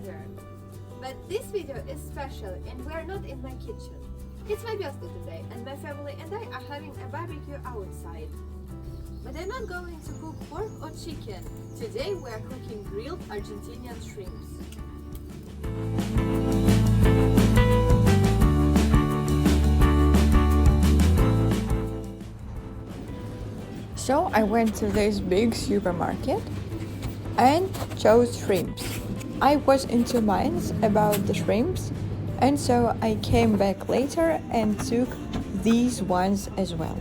together. But this video is special and we are not in my kitchen. It's my birthday today and my family and I are having a barbecue outside. But I'm not going to cook pork or chicken. Today we are cooking grilled Argentinian shrimps. So I went to this big supermarket and chose shrimps. I was in two minds about the shrimps, and so I came back later and took these ones as well.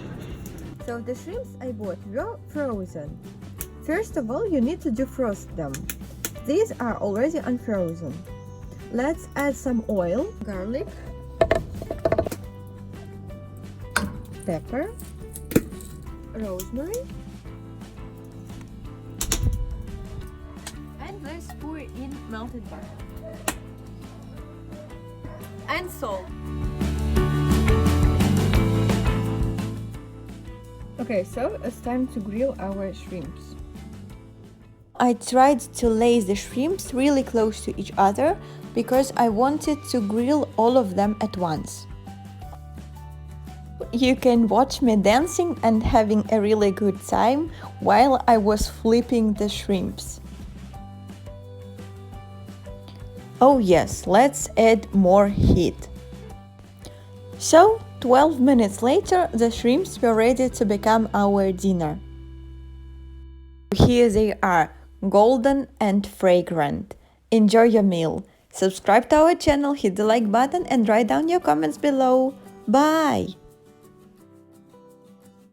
So the shrimps I bought were frozen. First of all, you need to defrost them. These are already unfrozen. Let's add some oil, garlic, pepper, rosemary, and let's pour in melted butter and salt. Okay, so it's time to grill our shrimps. I tried to lay the shrimps really close to each other because I wanted to grill all of them at once. You can watch me dancing and having a really good time while I was flipping the shrimps. Oh yes, let's add more heat. So, 12 minutes later, the shrimps were ready to become our dinner. Here they are, golden and fragrant. Enjoy your meal. Subscribe to our channel, hit the like button and write down your comments below. Bye!